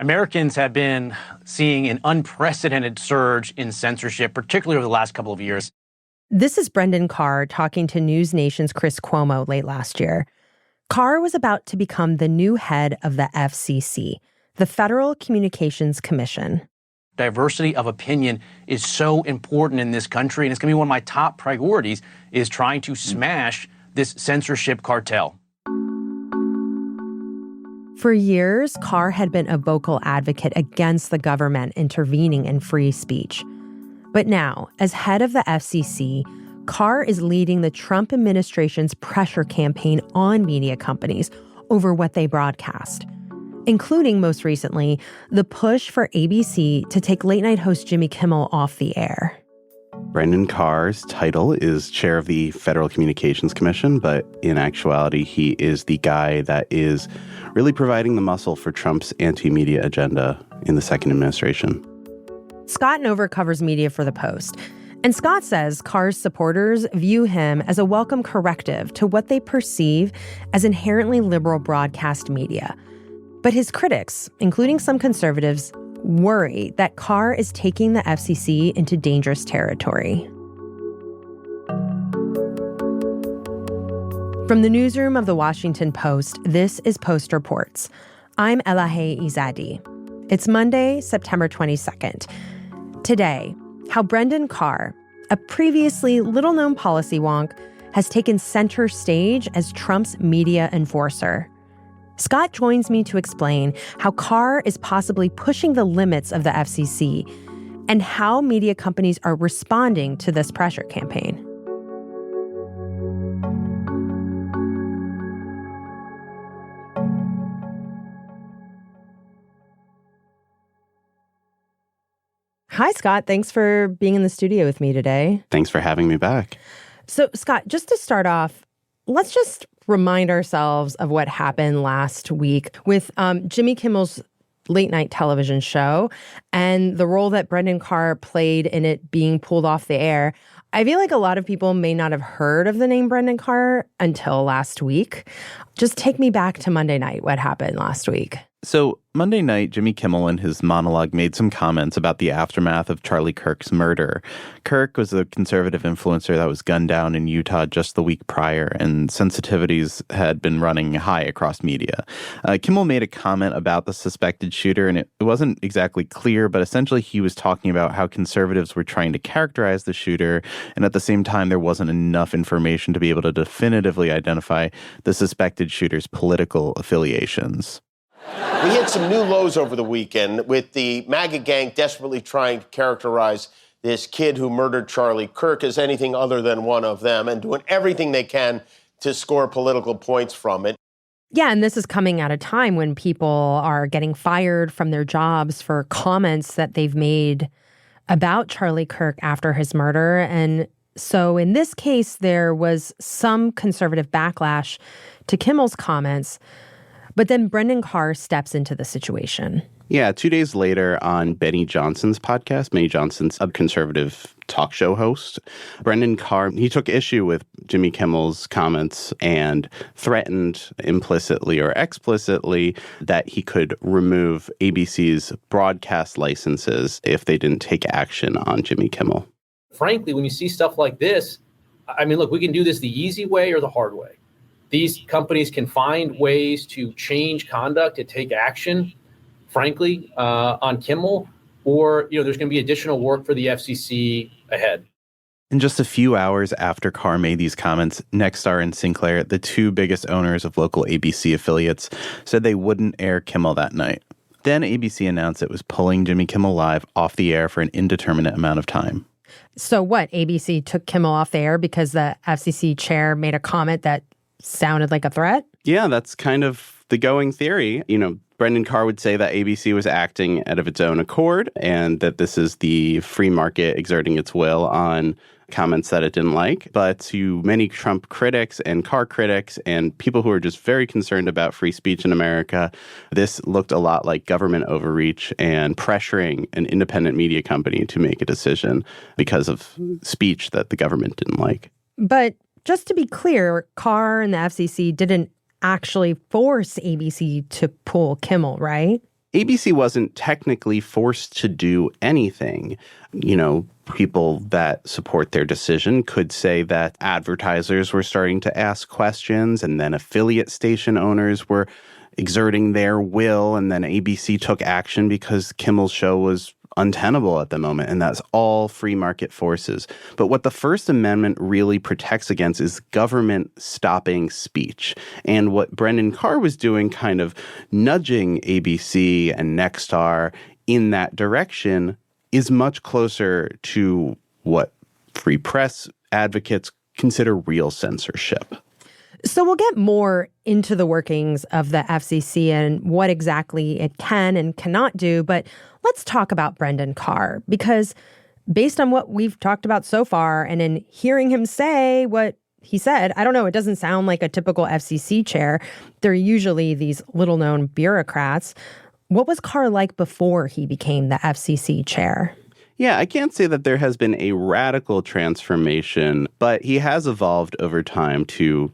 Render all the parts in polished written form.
Americans have been seeing an unprecedented surge in censorship, particularly over the last couple of years. This is Brendan Carr talking to News Nation's Chris Cuomo late last year. Carr was about to become the new head of the FCC, the Federal Communications Commission. Diversity of opinion is so important in this country, and it's going to be one of my top priorities is trying to smash this censorship cartel. For years, Carr had been a vocal advocate against the government intervening in free speech. But now, as head of the FCC, Carr is leading the Trump administration's pressure campaign on media companies over what they broadcast, including, most recently, the push for ABC to take late-night host Jimmy Kimmel off the air. Brendan Carr's title is chair of the Federal Communications Commission, but in actuality, he is the guy that is really providing the muscle for Trump's anti-media agenda in the second administration. Scott Nover covers media for The Post, and Scott says Carr's supporters view him as a welcome corrective to what they perceive as inherently liberal broadcast media. But his critics, including some conservatives, worry that Carr is taking the FCC into dangerous territory. From the newsroom of The Washington Post, this is Post Reports. I'm Elahe Izadi. It's Monday, September 22nd. Today, how Brendan Carr, a previously little-known policy wonk, has taken center stage as Trump's media enforcer. Scott joins me to explain how Carr is possibly pushing the limits of the FCC and how media companies are responding to this pressure campaign. Hi, Scott. Thanks for being in the studio with me today. Thanks for having me back. So, Scott, just to start off, let's just remind ourselves of what happened last week with Jimmy Kimmel's late-night television show and the role that Brendan Carr played in it being pulled off the air. I feel like a lot of people may not have heard of the name Brendan Carr until last week. Just take me back to Monday night. What happened last week? So Monday night, Jimmy Kimmel in his monologue made some comments about the aftermath of Charlie Kirk's murder. Kirk was a conservative influencer that was gunned down in Utah just the week prior, and sensitivities had been running high across media. Kimmel made a comment about the suspected shooter, and it wasn't exactly clear, but essentially he was talking about how conservatives were trying to characterize the shooter, and at the same time there wasn't enough information to be able to definitively identify the suspected shooter's political affiliations. We hit some new lows over the weekend with the MAGA gang desperately trying to characterize this kid who murdered Charlie Kirk as anything other than one of them and doing everything they can to score political points from it. Yeah, and this is coming at a time when people are getting fired from their jobs for comments that they've made about Charlie Kirk after his murder. And so in this case, there was some conservative backlash to Kimmel's comments. But then Brendan Carr steps into the situation. Yeah, 2 days later on Benny Johnson's podcast, Benny Johnson's a conservative talk show host, Brendan Carr, he took issue with Jimmy Kimmel's comments and threatened implicitly or explicitly that he could remove ABC's broadcast licenses if they didn't take action on Jimmy Kimmel. Frankly, when you see stuff like this, I mean, look, we can do this the easy way or the hard way. These companies can find ways to change conduct, to take action, frankly, on Kimmel, or, there's going to be additional work for the FCC ahead. In just a few hours after Carr made these comments, Nexstar and Sinclair, the two biggest owners of local ABC affiliates, said they wouldn't air Kimmel that night. Then ABC announced it was pulling Jimmy Kimmel Live off the air for an indeterminate amount of time. So what, ABC took Kimmel off the air because the FCC chair made a comment that sounded like a threat? Yeah, that's kind of the going theory. Brendan Carr would say that ABC was acting out of its own accord and that this is the free market exerting its will on comments that it didn't like. But to many Trump critics and Carr critics and people who are just very concerned about free speech in America, this looked a lot like government overreach and pressuring an independent media company to make a decision because of speech that the government didn't like. But just to be clear, Carr and the FCC didn't actually force ABC to pull Kimmel, right? ABC wasn't technically forced to do anything. People that support their decision could say that advertisers were starting to ask questions, and then affiliate station owners were exerting their will, and then ABC took action because Kimmel's show was untenable at the moment, and that's all free market forces. But what the First Amendment really protects against is government stopping speech. And what Brendan Carr was doing, kind of nudging ABC and Nexstar in that direction, is much closer to what free press advocates consider real censorship. So we'll get more into the workings of the FCC and what exactly it can and cannot do, but let's talk about Brendan Carr, because based on what we've talked about so far and in hearing him say what he said, I don't know, it doesn't sound like a typical FCC chair. They're usually these little-known bureaucrats. What was Carr like before he became the FCC chair? Yeah, I can't say that there has been a radical transformation, but he has evolved over time to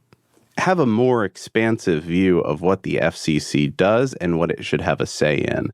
have a more expansive view of what the FCC does and what it should have a say in.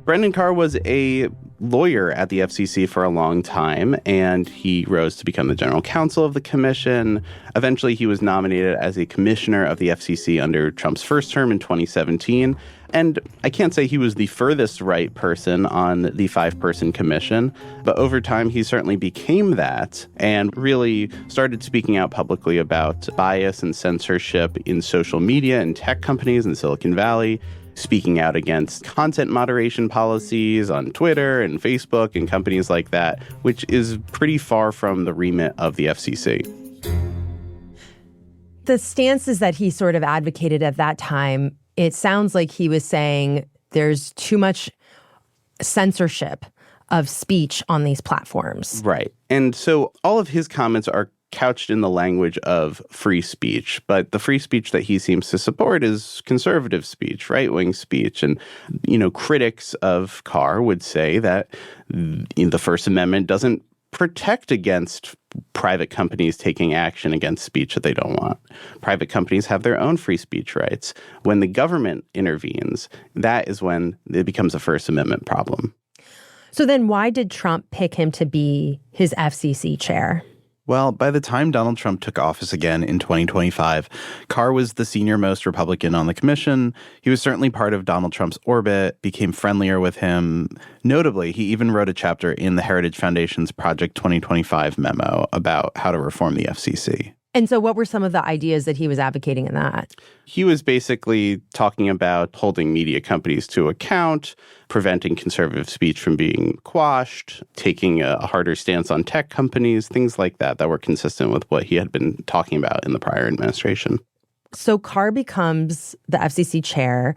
Brendan Carr was a lawyer at the FCC for a long time, and he rose to become the general counsel of the commission. Eventually, he was nominated as a commissioner of the FCC under Trump's first term in 2017. And I can't say he was the furthest right person on the 5-person commission, but over time, he certainly became that and really started speaking out publicly about bias and censorship in social media and tech companies in Silicon Valley, speaking out against content moderation policies on Twitter and Facebook and companies like that, which is pretty far from the remit of the FCC. The stances that he sort of advocated at that time, it sounds like he was saying there's too much censorship of speech on these platforms. Right. And so all of his comments are couched in the language of free speech, but the free speech that he seems to support is conservative speech, right-wing speech. And, critics of Carr would say that the First Amendment doesn't protect against private companies taking action against speech that they don't want. Private companies have their own free speech rights. When the government intervenes, that is when it becomes a First Amendment problem. So then why did Trump pick him to be his FCC chair? Well, by the time Donald Trump took office again in 2025, Carr was the senior-most Republican on the commission. He was certainly part of Donald Trump's orbit, became friendlier with him. Notably, he even wrote a chapter in the Heritage Foundation's Project 2025 memo about how to reform the FCC. And so what were some of the ideas that he was advocating in that? He was basically talking about holding media companies to account, preventing conservative speech from being quashed, taking a harder stance on tech companies, things like that were consistent with what he had been talking about in the prior administration. So Carr becomes the FCC chair.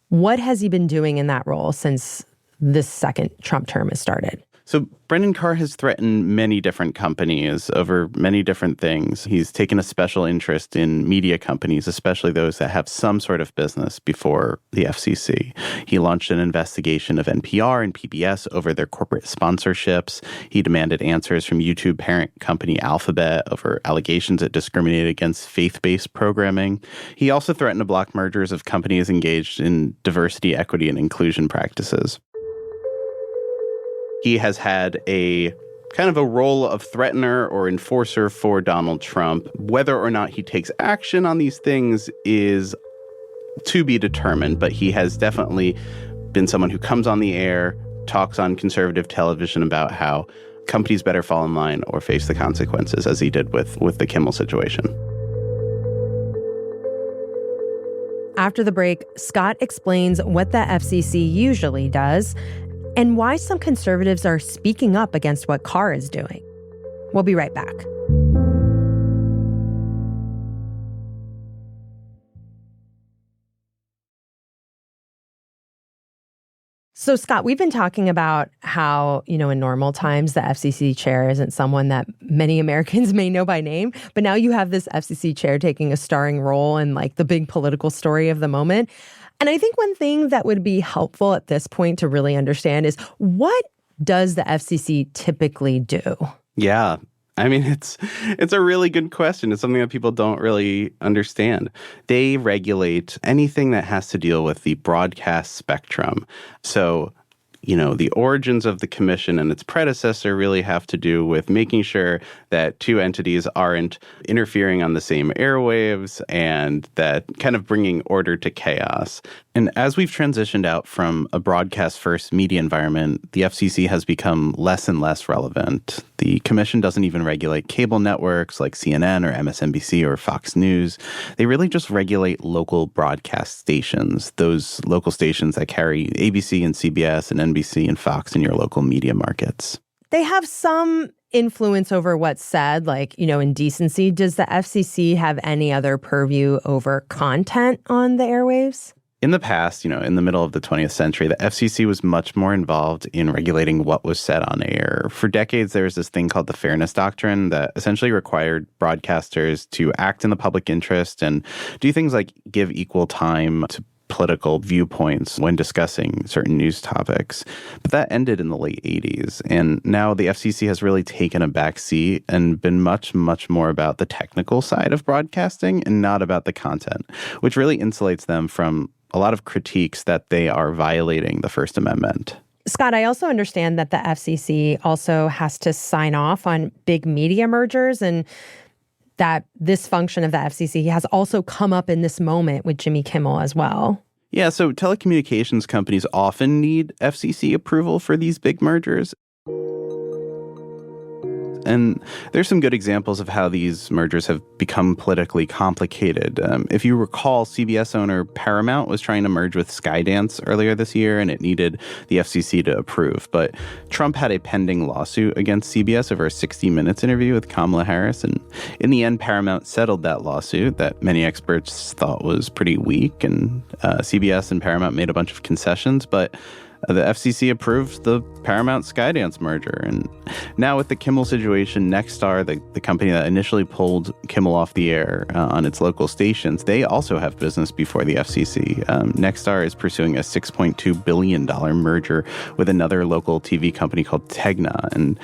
What has he been doing in that role since this second Trump term has started? So Brendan Carr has threatened many different companies over many different things. He's taken a special interest in media companies, especially those that have some sort of business before the FCC. He launched an investigation of NPR and PBS over their corporate sponsorships. He demanded answers from YouTube parent company Alphabet over allegations it discriminated against faith-based programming. He also threatened to block mergers of companies engaged in diversity, equity, and inclusion practices. He has had a kind of a role of threatener or enforcer for Donald Trump. Whether or not he takes action on these things is to be determined, but he has definitely been someone who comes on the air, talks on conservative television about how companies better fall in line or face the consequences, as he did with the Kimmel situation. After the break, Scott explains what the FCC usually does and why some conservatives are speaking up against what Carr is doing. We'll be right back. So, Scott, we've been talking about how, in normal times, the FCC chair isn't someone that many Americans may know by name. But now you have this FCC chair taking a starring role in the big political story of the moment. And I think one thing that would be helpful at this point to really understand is, what does the FCC typically do? Yeah. I mean, it's a really good question. It's something that people don't really understand. They regulate anything that has to deal with the broadcast spectrum. So, the origins of the commission and its predecessor really have to do with making sure that two entities aren't interfering on the same airwaves and that kind of bringing order to chaos. And as we've transitioned out from a broadcast-first media environment, the FCC has become less and less relevant. The commission doesn't even regulate cable networks like CNN or MSNBC or Fox News. They really just regulate local broadcast stations, those local stations that carry ABC and CBS and NBC and Fox in your local media markets. They have some influence over what's said, like, in decency. Does the FCC have any other purview over content on the airwaves? In the past, in the middle of the 20th century, the FCC was much more involved in regulating what was said on air. For decades, there was this thing called the Fairness Doctrine that essentially required broadcasters to act in the public interest and do things like give equal time to political viewpoints when discussing certain news topics. But that ended in the late 80s. And now the FCC has really taken a back seat and been much, much more about the technical side of broadcasting and not about the content, which really insulates them from a lot of critiques that they are violating the First Amendment. Scott, I also understand that the FCC also has to sign off on big media mergers, and that this function of the FCC has also come up in this moment with Jimmy Kimmel as well. Yeah, so telecommunications companies often need FCC approval for these big mergers. And there's some good examples of how these mergers have become politically complicated. If you recall, CBS owner Paramount was trying to merge with Skydance earlier this year, and it needed the FCC to approve. But Trump had a pending lawsuit against CBS over a 60 Minutes interview with Kamala Harris. And in the end, Paramount settled that lawsuit that many experts thought was pretty weak. And CBS and Paramount made a bunch of concessions, but the FCC approved the Paramount-Skydance merger. And now with the Kimmel situation, Nexstar, the company that initially pulled Kimmel off the air on its local stations, they also have business before the FCC. Nexstar is pursuing a $6.2 billion merger with another local TV company called Tegna. And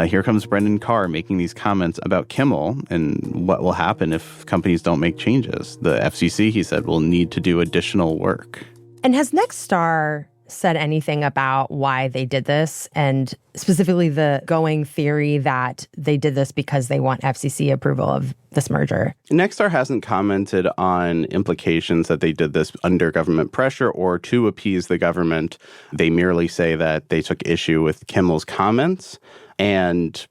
here comes Brendan Carr making these comments about Kimmel and what will happen if companies don't make changes. The FCC, he said, will need to do additional work. And has Nexstar said anything about why they did this, and specifically the going theory that they did this because they want FCC approval of this merger? Nexstar hasn't commented on implications that they did this under government pressure or to appease the government. They merely say that they took issue with Kimmel's comments and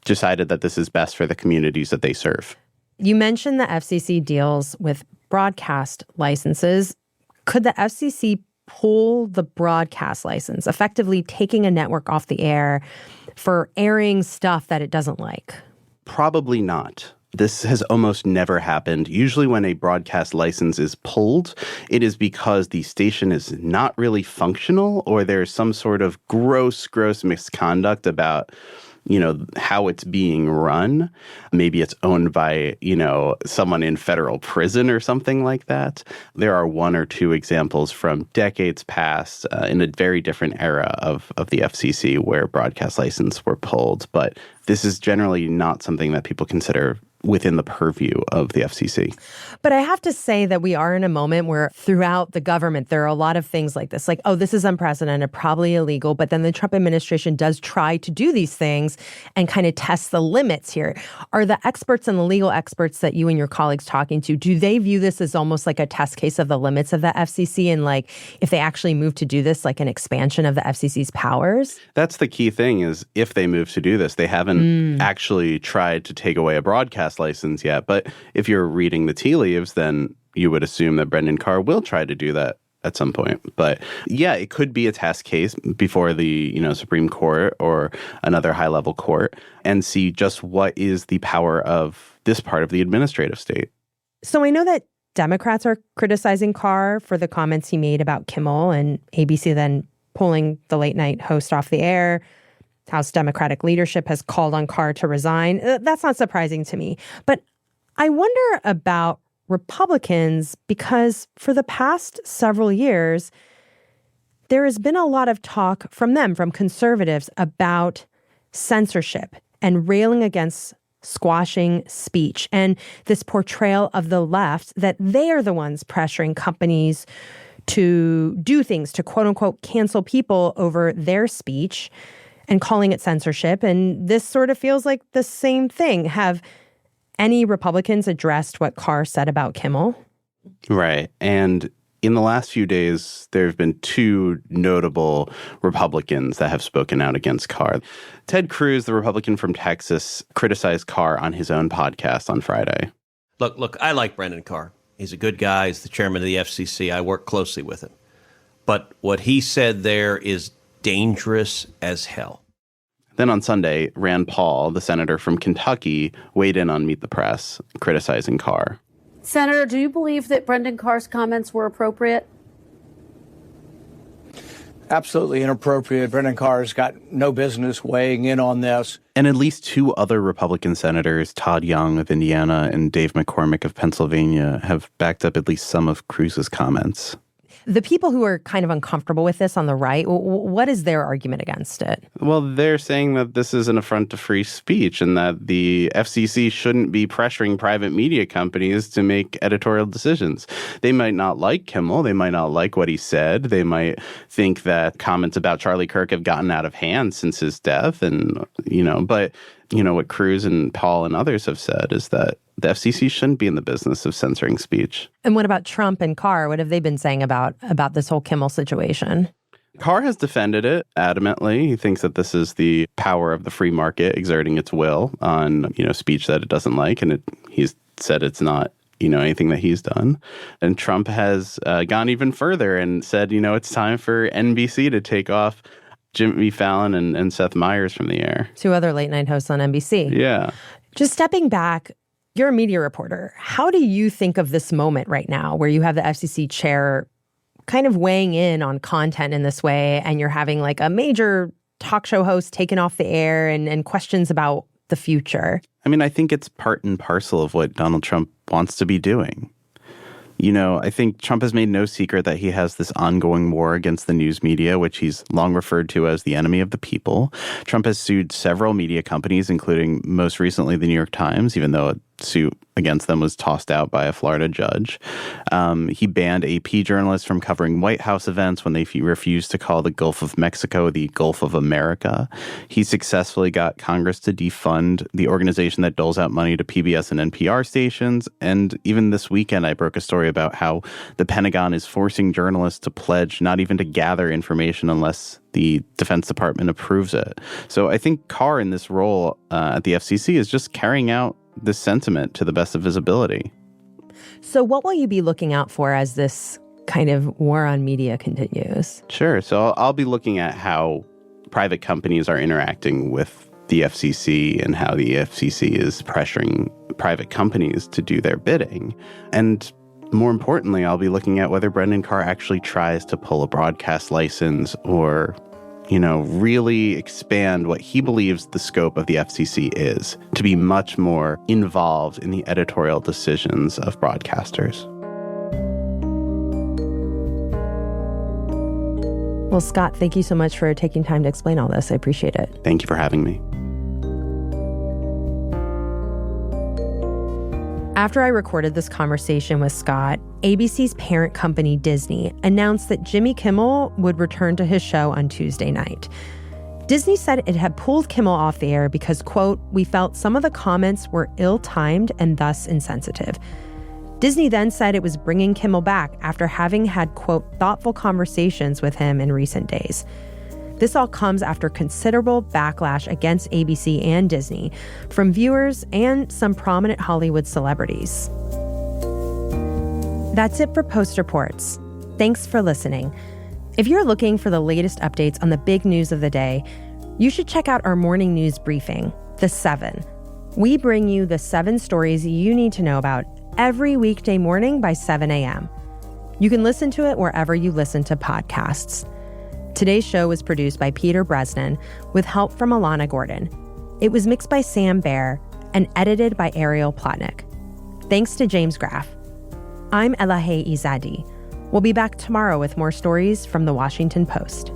decided that this is best for the communities that they serve. You mentioned the FCC deals with broadcast licenses. Could the FCC pull the broadcast license, effectively taking a network off the air for airing stuff that it doesn't like? Probably not. This has almost never happened. Usually when a broadcast license is pulled, it is because the station is not really functional or there's some sort of gross misconduct about how it's being run. Maybe it's owned by, someone in federal prison or something like that. There are one or two examples from decades past in a very different era of the FCC where broadcast licenses were pulled. But this is generally not something that people consider within the purview of the FCC. But I have to say that we are in a moment where throughout the government, there are a lot of things like this, like, oh, this is unprecedented, probably illegal. But then the Trump administration does try to do these things and kind of test the limits here. Are the experts and the legal experts that you and your colleagues talking to, do they view this as almost like a test case of the limits of the FCC? And like, if they actually move to do this, like an expansion of the FCC's powers? That's the key thing is if they move to do this, they haven't actually tried to take away a broadcast license yet. But if you're reading the tea leaves, then you would assume that Brendan Carr will try to do that at some point. But yeah, it could be a test case before the Supreme Court or another high-level court and see just what is the power of this part of the administrative state. So I know that Democrats are criticizing Carr for the comments he made about Kimmel and ABC then pulling the late-night host off the air. House Democratic leadership has called on Carr to resign. That's not surprising to me. But I wonder about Republicans because for the past several years, there has been a lot of talk from conservatives, about censorship and railing against squashing speech and this portrayal of the left that they are the ones pressuring companies to do things to quote unquote cancel people over their speech and calling it censorship. And this sort of feels like the same thing. Have any Republicans addressed what Carr said about Kimmel? Right. And in the last few days, there have been two notable Republicans that have spoken out against Carr. Ted Cruz, the Republican from Texas, criticized Carr on his own podcast on Friday. Look, I like Brendan Carr. He's a good guy. He's the chairman of the FCC. I work closely with him. But what he said there is dangerous as hell. Then on Sunday, Rand Paul, the senator from Kentucky, weighed in on Meet the Press, criticizing Carr. Senator, do you believe that Brendan Carr's comments were appropriate? Absolutely inappropriate. Brendan Carr's got no business weighing in on this. And at least two other Republican senators, Todd Young of Indiana and Dave McCormick of Pennsylvania, have backed up at least some of Cruz's comments. The people who are kind of uncomfortable with this on the right, what is their argument against it? Well, they're saying that this is an affront to free speech and that the FCC shouldn't be pressuring private media companies to make editorial decisions. They might not like Kimmel. They might not like what he said. They might think that comments about Charlie Kirk have gotten out of hand since his death. And, but what Cruz and Paul and others have said is that the FCC shouldn't be in the business of censoring speech. And what about Trump and Carr? What have they been saying about this whole Kimmel situation? Carr has defended it adamantly. He thinks that this is the power of the free market exerting its will on, speech that it doesn't like. And he's said it's not, anything that he's done. And Trump has gone even further and said, it's time for NBC to take off Jimmy Fallon and Seth Meyers from the air. Two other late night hosts on NBC. Yeah. Just stepping back, you're a media reporter. How do you think of this moment right now where you have the FCC chair kind of weighing in on content in this way and you're having like a major talk show host taken off the air and questions about the future? I mean, I think it's part and parcel of what Donald Trump wants to be doing. I think Trump has made no secret that he has this ongoing war against the news media, which he's long referred to as the enemy of the people. Trump has sued several media companies, including most recently the New York Times, even though a suit against them was tossed out by a Florida judge. He banned AP journalists from covering White House events when they refused to call the Gulf of Mexico the Gulf of America. He successfully got Congress to defund the organization that doles out money to PBS and NPR stations. And even this weekend, I broke a story about how the Pentagon is forcing journalists to pledge not even to gather information unless the Defense Department approves it. So I think Carr in this role at the FCC is just carrying out this sentiment to the best of his ability. So what will you be looking out for as this kind of war on media continues? Sure. So I'll be looking at how private companies are interacting with the FCC and how the FCC is pressuring private companies to do their bidding. And more importantly, I'll be looking at whether Brendan Carr actually tries to pull a broadcast license or really expand what he believes the scope of the FCC is, to be much more involved in the editorial decisions of broadcasters. Well, Scott, thank you so much for taking time to explain all this. I appreciate it. Thank you for having me. After I recorded this conversation with Scott, ABC's parent company, Disney, announced that Jimmy Kimmel would return to his show on Tuesday night. Disney said it had pulled Kimmel off the air because, quote, we felt some of the comments were ill-timed and thus insensitive. Disney then said it was bringing Kimmel back after having had, quote, thoughtful conversations with him in recent days. This all comes after considerable backlash against ABC and Disney from viewers and some prominent Hollywood celebrities. That's it for Post Reports. Thanks for listening. If you're looking for the latest updates on the big news of the day, you should check out our morning news briefing, The 7. We bring you the 7 stories you need to know about every weekday morning by 7 a.m. You can listen to it wherever you listen to podcasts. Today's show was produced by Peter Bresnan with help from Alana Gordon. It was mixed by Sam Baer and edited by Ariel Plotnick. Thanks to James Graff. I'm Elahe Izadi. We'll be back tomorrow with more stories from The Washington Post.